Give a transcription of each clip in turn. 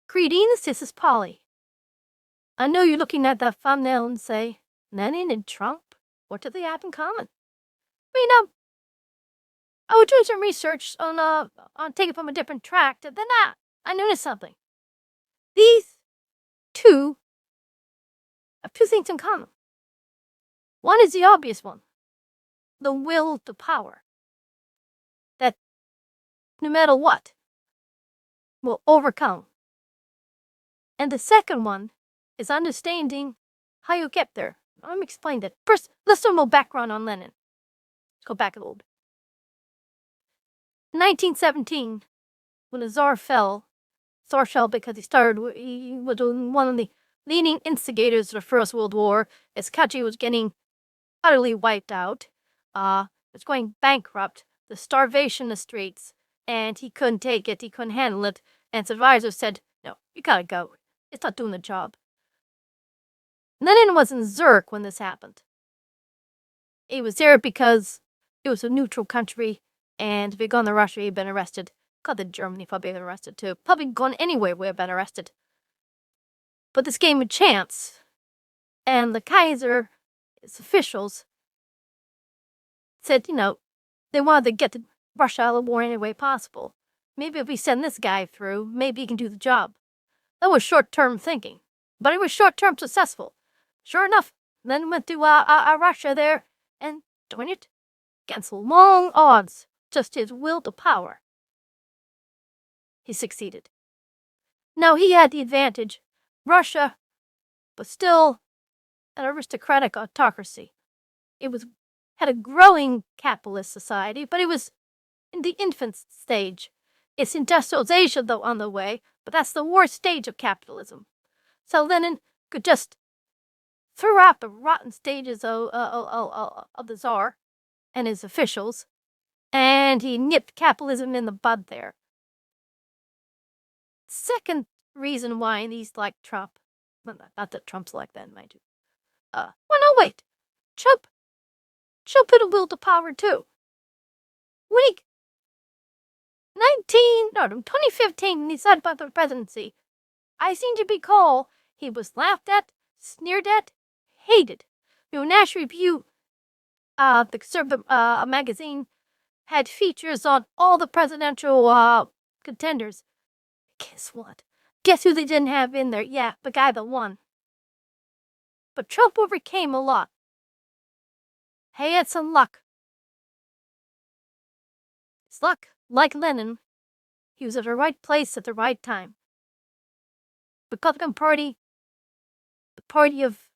Greetings, this is Polly. I know you're looking at that thumbnail and say, Lenin and Trump, what do they have in common? I was doing some research on taking from a different track, and then I noticed something. These two have two things in common. One is the obvious one, the will to power. That no matter what, will overcome. And the second one is understanding how you get there. Let me explain that. First, let's do more background on Lenin. Let's go back a little bit. In 1917, when the Tsar fell because he was one of the leading instigators of the First World War. His country was getting utterly wiped out. It was going bankrupt. The starvation in the streets. And he couldn't take it. He couldn't handle it. And his advisor said, no, you gotta go. It's not doing the job. Lenin was in Zurich when this happened. He was there because it was a neutral country, and if he'd gone to Russia, he'd been arrested. God, the Germany probably been arrested too. Probably gone anywhere would have been arrested. But this gave him a chance, and the Kaiser, his officials, said, they wanted to get Russia out of the war any way possible. Maybe if we send this guy through, maybe he can do the job. That was short-term thinking, but it was short-term successful. Sure enough, Lenin went to Russia there, and darn it, against long odds, just his will to power, he succeeded. Now he had the advantage. Russia was still an aristocratic autocracy. It had a growing capitalist society, but it was in the infant stage. It's industrialization, though, on the way, but that's the worst stage of capitalism. So Lenin could just throw out the rotten stages of the Tsar and his officials, and he nipped capitalism in the bud there. Second reason why these like Trump, not that Trump's like that, mind you. Wait. Trump had a will to power too. When 2015, when he said about the presidency, I seem to recall he was laughed at, sneered at, hated. National Review, the conservative magazine, had features on all the presidential contenders. Guess what? Guess who they didn't have in there? Yeah, the guy that won. But Trump overcame a lot. He had some luck. His luck, like Lenin, he was at the right place at the right time. Republican Party, the party of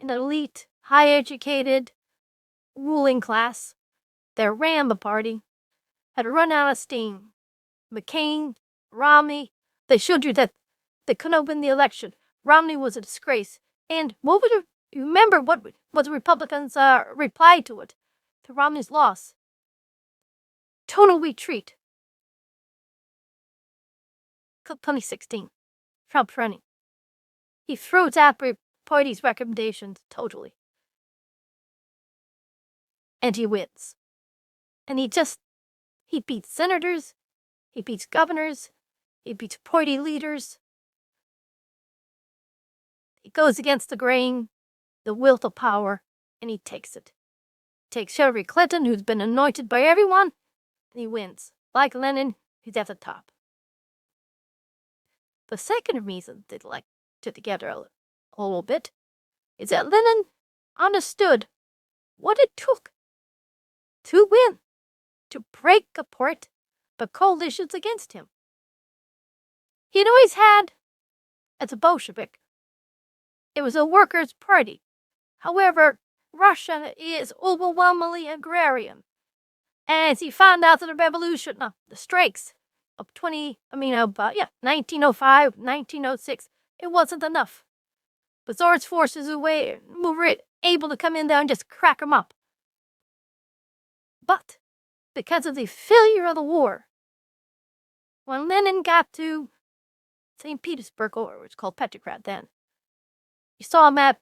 an elite, high-educated, ruling class, their ran the party, had run out of steam. McCain, Romney, they showed you that they couldn't win the election. Romney was a disgrace. And you remember what the Republicans replied to it, to Romney's loss? Tonal retreat. 2016, Trump's running. He throws out the party's recommendations totally. And he wins. And he beats senators, he beats governors, he beats party leaders. He goes against the grain, the will to power, and he takes it. Takes Hillary Clinton, who's been anointed by everyone, and he wins. Like Lenin, he's at the top. The second reason they'd like to together a little bit is that Lenin understood what it took to win, to break apart the coalitions against him. He'd always had, as a Bolshevik, it was a workers' party. However, Russia is overwhelmingly agrarian. As he found out that the revolution, the strikes of 1905, 1906, it wasn't enough. The Tsar's forces were able to come in there and just crack them up. But because of the failure of the war, when Lenin got to St. Petersburg, or it was called Petrograd then, you saw him at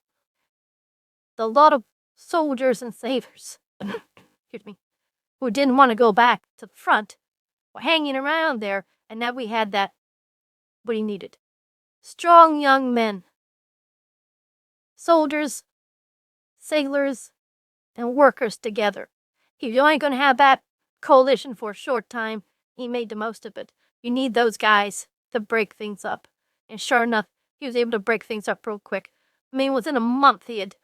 a lot of soldiers and sailors, excuse me, who didn't want to go back to the front, were hanging around there, and now we had that what he needed. Strong young men. Soldiers, sailors, and workers together. If you're only going to have that coalition for a short time, he made the most of it. You need those guys to break things up. And sure enough, he was able to break things up real quick. I mean, within a month, he had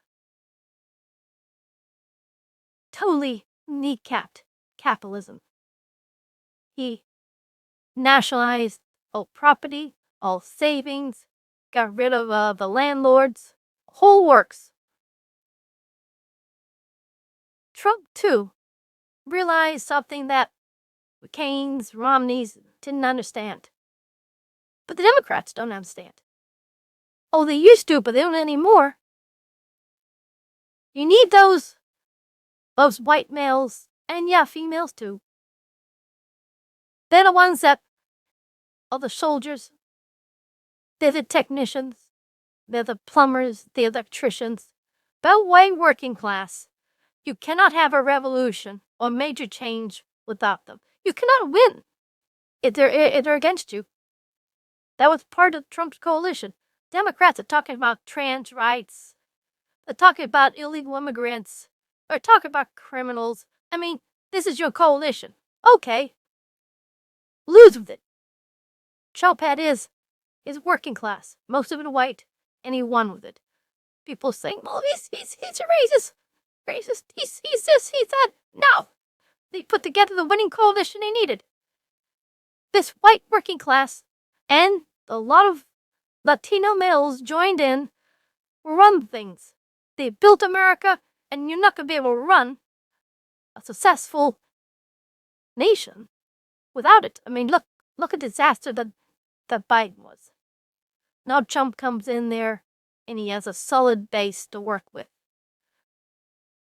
totally kneecapped capitalism. He nationalized all property, all savings, got rid of the landlords, whole works. Trump, too, realized something that McCain's, Romney's didn't understand. But the Democrats don't understand. Oh, they used to, but they don't anymore. You need those white males, and yeah, females too. They're the ones that are the soldiers. They're the technicians. They're the plumbers, the electricians. They're way working class. You cannot have a revolution or major change without them. You cannot win if they're against you. That was part of Trump's coalition. Democrats are talking about trans rights. They're talking about illegal immigrants. They're talking about criminals. I mean, this is your coalition. Okay. Lose with it. Trump had is working class. Most of it white, and he won with it. People saying, well, he's a racist. Racist. He's this, he's that. No. They put together the winning coalition they needed. This white working class and a lot of Latino males joined in, run things. They built America, and you're not going to be able to run a successful nation without it. I mean, look at the disaster that Biden was. Now Trump comes in there, and he has a solid base to work with.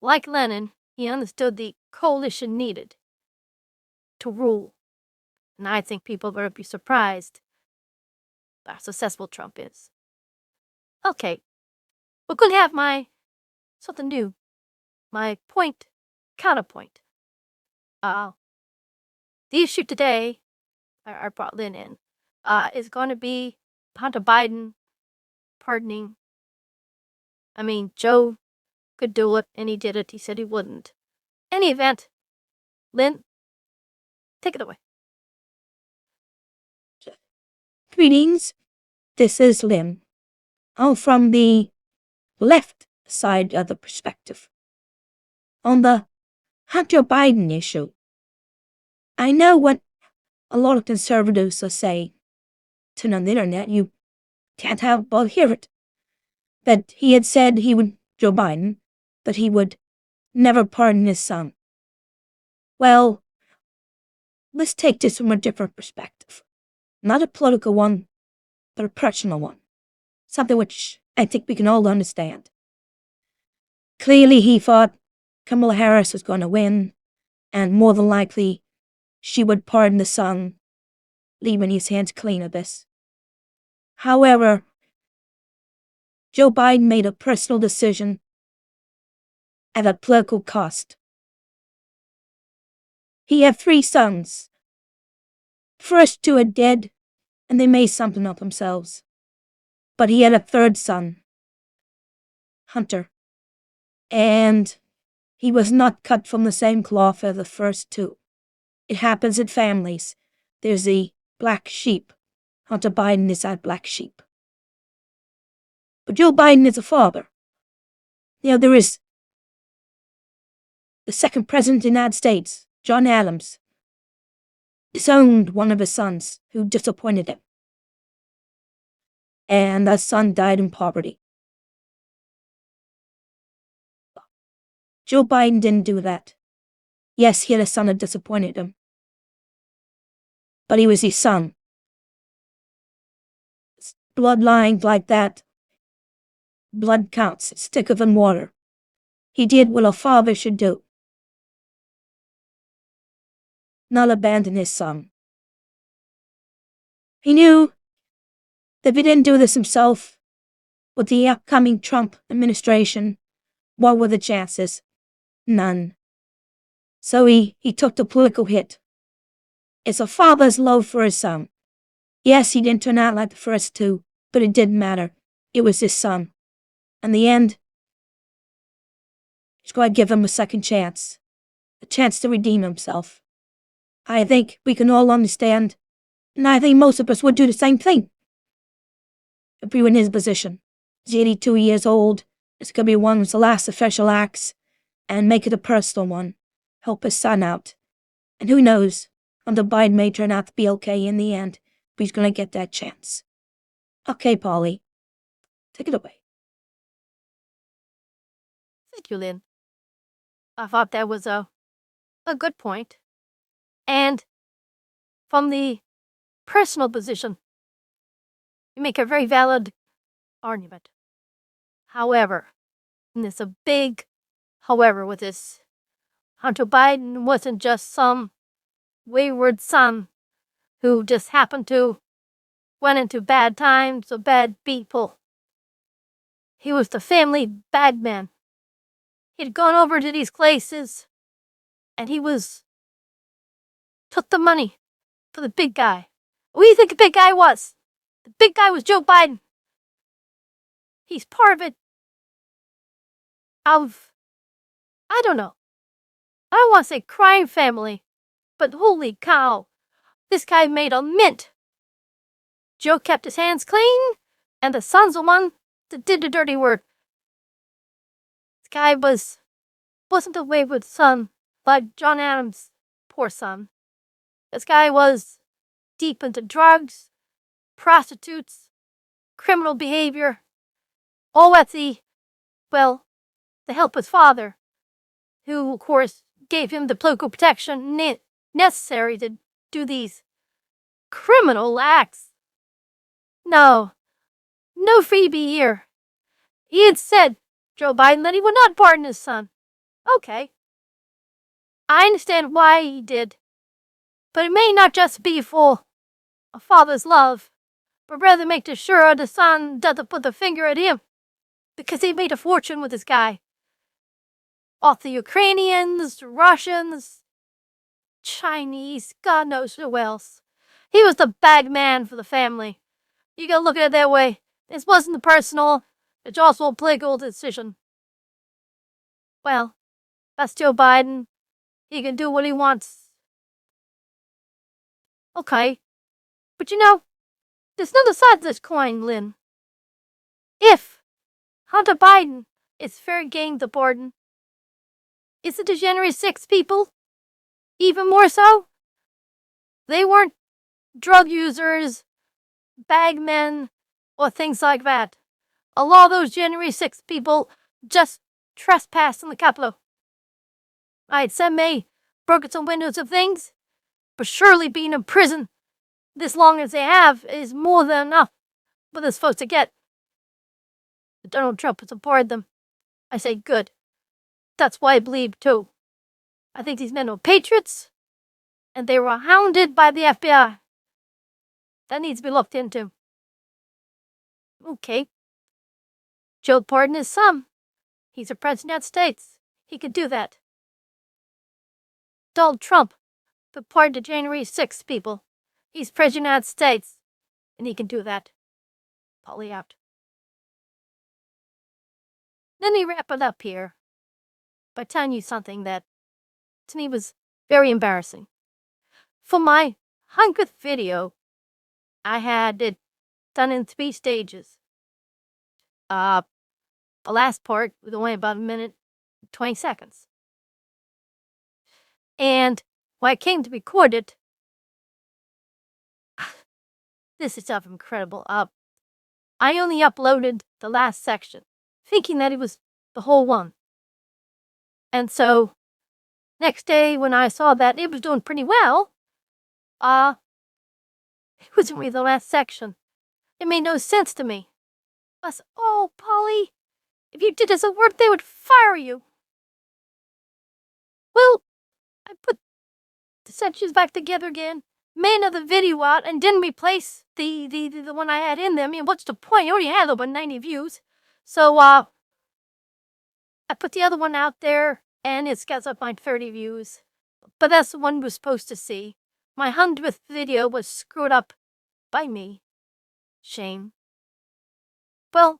Like Lenin, he understood the coalition needed to rule. And I think people are going to be surprised by how successful Trump is. Okay, we're going to have something new. My counterpoint. The issue today, I brought Lynn in, is going to be Hunter Biden pardoning. I mean, Joe could do it, and he did it. He said he wouldn't. Any event, Lynn, take it away. Greetings, this is Lynn. I'm from the left side of the perspective. On the Hunter Biden issue, I know what a lot of conservatives are saying. To on the internet, you can't help but hear it. That he had said Joe Biden, that he would never pardon his son. Well, let's take this from a different perspective. Not a political one, but a personal one. Something which I think we can all understand. Clearly he thought Kamala Harris was going to win, and more than likely she would pardon the son, leaving his hands clean of this. However, Joe Biden made a personal decision at a political cost. He had 3 sons. First 2 are dead, and they made something of themselves. But he had a 3rd son, Hunter, and he was not cut from the same cloth as the first 2. It happens in families. There's the black sheep. Hunter Biden is that black sheep. But Joe Biden is a father. There is the 2nd president of the United States, John Adams, disowned one of his sons who disappointed him. And that son died in poverty. Joe Biden didn't do that. Yes, he had a son that disappointed him. But he was his son. Bloodlines like that. Blood counts. It's thicker than water. He did what a father should do. Not abandon his son. He knew that if he didn't do this himself, with the upcoming Trump administration, what were the chances? None. So he took the political hit. It's a father's love for his son. Yes, he didn't turn out like the first two, but it didn't matter. It was his son. In the end, he's going to give him a second chance. A chance to redeem himself. I think we can all understand, and I think most of us would do the same thing. If we were in his position. He's 82 years old. It's going to be one of the last official acts, and make it a personal one. Help his son out. And who knows, Hunter Biden may turn out to be okay in the end, but he's going to get that chance. Okay, Polly. Take it away. Thank you, Lynn. I thought that was a good point. And from the personal position, you make a very valid argument. However, and there's a big however with this, Hunter Biden wasn't just some wayward son who just happened to went into bad times or bad people. He was the family bagman. He'd gone over to these places, and he took the money for the big guy. What do you think the big guy was? The big guy was Joe Biden. He's part of it. I don't know. I don't want to say crime family, but holy cow, this guy made a mint. Joe kept his hands clean, and the son's the one that did the dirty work. This guy wasn't a wayward son like John Adams' poor son. This guy was deep into drugs, prostitutes, criminal behavior, all at the help of his father, who, of course, gave him the political protection necessary to do these criminal acts. No freebie here. He had said, Joe Biden, that he would not pardon his son. Okay. I understand why he did, but it may not just be for a father's love, but rather make sure the son doesn't put the finger at him, because he made a fortune with this guy. Off the Ukrainians, Russians, Chinese, God knows who else. He was the bag man for the family. You gotta look at it that way. This wasn't a personal, it's also a political decision. Well, that's Joe Biden. He can do what he wants. Okay. But there's another side to this coin, Lynn. If Hunter Biden is fair game to pardon, is it the January 6th people? Even more so? They weren't drug users, bagmen, or things like that. A lot of those January 6th people just trespassed in the Capitol. Some may broken some windows of things, but surely being in prison this long as they have is more than enough for those folks to get. Donald Trump has supported them. I say good. That's why I believe, too. I think these men were patriots, and they were hounded by the FBI. That needs to be looked into. Okay. Joe pardoned his son. He's a president of the United States. He could do that. Donald Trump could pardon the January 6th people. He's president of the United States, and he can do that. Polly out. Let me wrap it up here by telling you something that, to me, was very embarrassing. For my 100th video, I had it done in 3 stages. The last part was only about 1 minute, 20 seconds. And when I came to record it, this is stuff incredible. I only uploaded the last section, thinking that it was the whole one. And so, next day when I saw that it was doing pretty well, it wasn't really the last section. It made no sense to me. I said, oh, Polly, if you did this at work, they would fire you. Well, I put the sections back together again, made another video out, and didn't replace the one I had in there. I mean, what's the point? I already had over 90 views. So, I put the other one out there, and it's got up my 30 views. But that's the one we're supposed to see. My 100th video was screwed up by me. Shame. Well,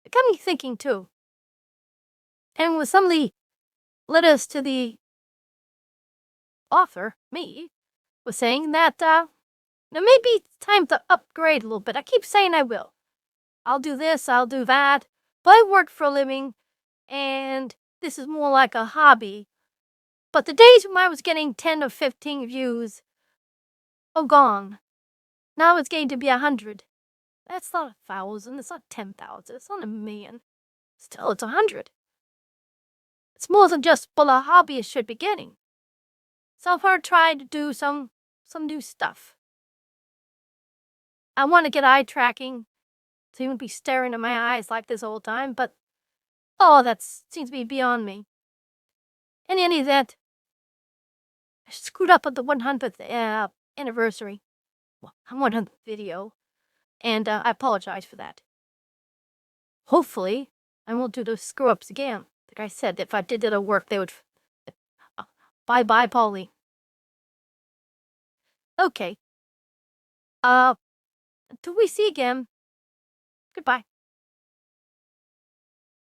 it got me thinking too. And with some of the letters to the author, me, was saying that, now maybe it's time to upgrade a little bit. I keep saying I will. I'll do this, I'll do that. But I work for a living, and this is more like a hobby. But the days when I was getting 10 or 15 views are gone. Now it's getting to be 100. That's not 1,000, it's not 10,000, it's not 1,000,000. Still, it's 100. It's more than just what a hobbyist should be getting. So I'm going to try to do some new stuff. I want to get eye tracking, so you won't be staring at my eyes like this all the time, but that seems to be beyond me. In any event, I screwed up at the 100th anniversary. Well, 100th video, and I apologize for that. Hopefully, I won't do those screw-ups again. Like I said, if I did it at work, they would... Bye-bye, Polly. Okay. Until we see again. Goodbye.